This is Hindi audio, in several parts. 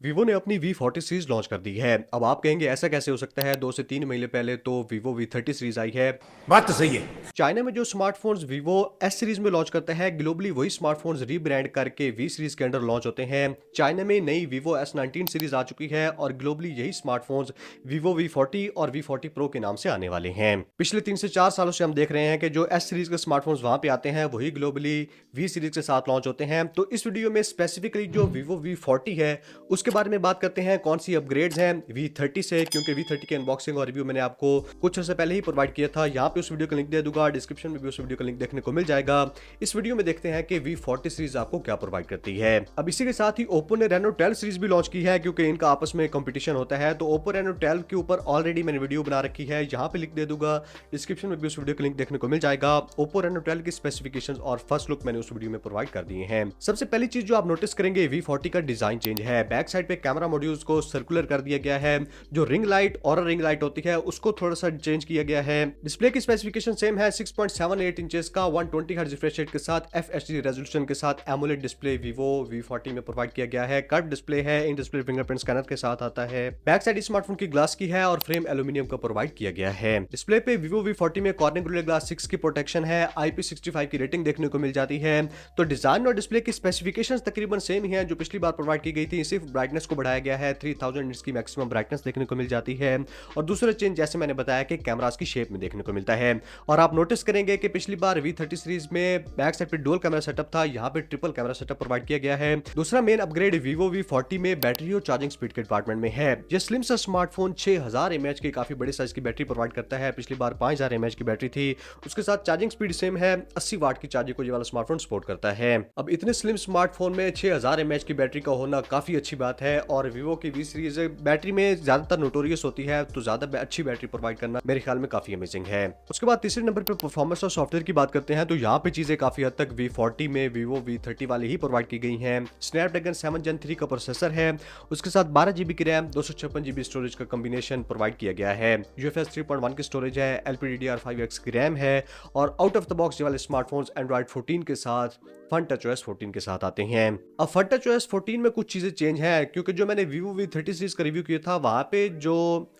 वीवो ने अपनी V40 सीरीज लॉन्च कर दी है। अब आप कहेंगे ऐसा कैसे हो सकता है, 2 से 3 महीने पहले तो वीवो V30 सीरीज आई है। बात तो सही है। चाइना में जो स्मार्टफोन्स वीवो एस सीरीज में लॉन्च करता है, ग्लोबली वही स्मार्टफोन्स रीब्रांड करके वी सीरीज के अंडर लॉन्च होते हैं। चाइना में नई वीवो S19 सीरीज आ चुकी है और ग्लोबली यही स्मार्टफोन्स वीवो V40 और V40 प्रो के नाम से आने वाले हैं। पिछले 3 से 4 सालों से हम देख रहे हैं कि जो एस सीरीज के स्मार्टफोन्स वहां पे आते हैं वही ग्लोबली वी सीरीज के साथ लॉन्च होते हैं। तो इस वीडियो में स्पेसिफिकली जो वीवो V40 है उसके बारे में बात करते हैं, कौन सी अपग्रेड्स हैं V30 से, क्योंकि V30 की अनबॉक्सिंग और रिव्यू मैंने आपको कुछ अर्से पहले ही प्रोवाइड किया था। यहाँ पे उस वीडियो का लिंक दे दूंगा, डिस्क्रिप्शन में भी उस वीडियो का लिंक देखने को मिल जाएगा। इस वीडियो में देखते हैं कि V40 सीरीज आपको क्या प्रोवाइड करती है। अब इसी के साथ ही ओप्पो ने Reno 12 सीरीज भी लॉन्च की है, क्योंकि इनका आपस में कंपटीशन होता है। तो ओप्पो Reno 12 के ऊपर ऑलरेडी मैंने वीडियो बना रखी है, यहाँ पे लिंक दे दूंगा, डिस्क्रिप्शन में भी उस वीडियो का लिंक देखने को मिल जाएगा। ओप्पो Reno 12 की स्पेसिफिकेशंस और फर्स्ट लुक मैंने उस वीडियो में प्रोवाइड कर दिए हैं। सबसे पहली चीज जो आप नोटिस करेंगे, V40 का डिजाइन चेंज है। बैक साइड पे कैमरा मॉड्यूल्स को सर्कुलर कर दिया गया है। जो रिंग लाइट और रिंग लाइट होती है उसको थोड़ा सा चेंज किया गया है। डिस्प्ले की स्पेसिफिकेशन सेम है, 6.78 इंचेस का 120 हर्ट्ज रिफ्रेश रेट के साथ FHD रेजोल्यूशन के साथ एमोलेड डिस्प्ले वीवो V40 में प्रोवाइड किया गया है। कर्व डिस्प्ले है, इन डिस्प्ले फिंगरप्रिंट स्कैनर के साथ आता है। बैक साइड स्मार्टफोन की ग्लास की है और फ्रेम एल्यूमिनियम का प्रोवाइड किया गया है। डिस्प्ले पे वीवो V40 में कॉर्निंग गोरिल्ला ग्लास 6 की प्रोटेक्शन है, IP65 की रेटिंग देखने को मिल जाती है। तो डिजाइन और डिस्प्ले की स्पेसिफिकेशंस तकरीबन सेम ही है जो पिछली बार प्रोवाइड की गई थी, सिर्फ ब्राइटनेस को बढ़ाया गया है। 3000 निट्स की मैक्सिमम ब्राइटनेस देखने को मिल जाती है। और दूसरा चेंज जैसे मैंने बताया कि कैमरास की शेप में देखने को मिलता है। और आप नोटिस करेंगे कि पिछली बार V30 सीरीज में बैक साइड पे डुअल कैमरा सेटअप था, यहाँ पे ट्रिपल कैमरा सेटअप प्रोवाइड किया गया है। दूसरा मेन अपग्रेड वीवो V40 में बैटरी और चार्जिंग स्पीड के डिपार्टमेंट में है। ये स्लिम सा स्मार्टफोन 6000 mAh की काफी बड़े साइज की बैटरी प्रोवाइड करता है। पिछली बार 5000 mAh की बैटरी थी। उसके साथ चार्जिंग स्पीड सेम है, 80 वाट की चार्जिंग को ये वाला स्मार्टफोन सपोर्ट करता है। अब इतने स्लिम स्मार्टफोन में 6000 mAh की बैटरी का होना काफी अच्छी बात है। और वीवो की V सीरीज बैटरी में ज्यादातर नोटोरियस होती है, तो ज्यादा अच्छी बैटरी प्रोवाइड करना मेरे ख्याल में काफी अमेजिंग है। उसके बाद तीसरे नंबर पे परफॉर्मेंस और सॉफ्टवेयर की बात करते हैं, तो यहाँ पे चीजें काफी हद तक V40 में वीवो V30 वाले ही प्रोवाइड की गई हैं। स्नैपड्रैगन 7 Gen 3 का प्रोसेसर है, उसके साथ 12 GB की रैम, 256 GB स्टोरेज का कॉम्बिनेशन प्रोवाइड किया गया है। UFS 3.1 की स्टोरेज है, LPDDR5X की रैम है। और आउट ऑफ द बॉक्स ये वाले स्मार्टफोन्स Android 14 के साथ FunTouchOS 14 के साथ आते हैं। अब FunTouchOS 14 में कुछ चीजें चेंज है, क्योंकि जो मैंने वीवो V30 सीरीज का रिव्यू किया था वहां पे जो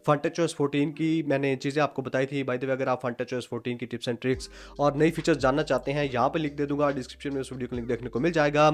FunTouchOS 14 की मैंने चीजें आपको बताई थी। बाय द वे, अगर आप FunTouchOS 14 की टिप्स एंड ट्रिक्स और नई फीचर्स जानना चाहते हैं, यहाँ पे लिंक दे दूंगा, डिस्क्रिप्शन में उस वीडियो का लिंक देखने को मिल जाएगा।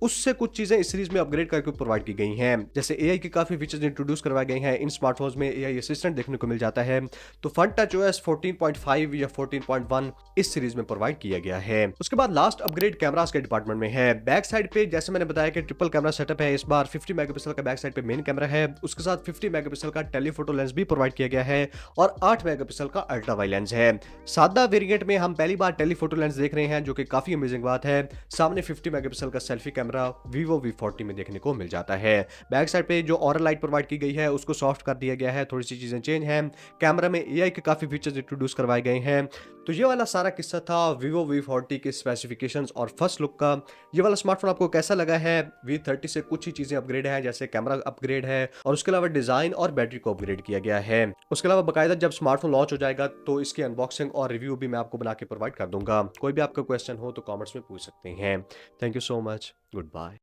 उससे कुछ चीजें इस सीरीज में अपग्रेड करके प्रोवाइड की गई हैं, जैसे AI के काफी फीचर्स इंट्रोड्यूस करवाए गए हैं। इन स्मार्टफोन्स में AI असिस्टेंट देखने को मिल जाता है। तो FunTouchOS 14.5 या 14.1 इस सीरीज में प्रोवाइड किया गया है। उसके बाद लास्ट अपग्रेड कैमरास के डिपार्टमेंट में है। बैक साइड पे जैसे मैंने बताया कि ट्रिपल कैमरा सेटअप है। इस बार 50 मेगापिक्सल का बैक साइड पे मेन कैमरा है, उसके साथ 50 मेगापिक्सल का टेलीफोटो लेंस भी प्रोवाइड किया गया है और 8 मेगापिक्सल का अल्ट्रा वाइड लेंस है। सादा वेरिएंट में हम पहली बार टेलीफोटो लेंस देख रहे हैं, जो कि काफी अमेजिंग बात है। सामने 50 मेगापिक्सल का सेल्फी कैमरा वीवो V40 में देखने को मिल जाता है। बैक साइड पे जो ऑरल लाइट प्रोवाइड की गई है उसको सॉफ्ट कर दिया गया है, थोड़ी सी चीजें चेंज हैं। कैमरा में AI के काफी फीचर्स इंट्रोड्यूस करवाए गए हैं। तो ये वाला सारा किस्सा था वीवो V40 के स्पेसिफिकेशंस और फर्स्ट लुक का। ये वाला स्मार्टफोन आपको कैसा लगा है? V30 से कुछ ही चीजें अपग्रेड है, जैसे कैमरा अपग्रेड है और उसके अलावा डिजाइन और बैटरी को अपग्रेड किया गया है। उसके अलावा बाकायदा जब स्मार्टफोन लॉन्च हो जाएगा तो इसकी अनबॉक्सिंग और रिव्यू भी मैं आपको बना के प्रोवाइड कर दूंगा। कोई भी आपका क्वेश्चन हो तो कॉमेंट्स में पूछ सकते हैं। Thank you so much, good bye.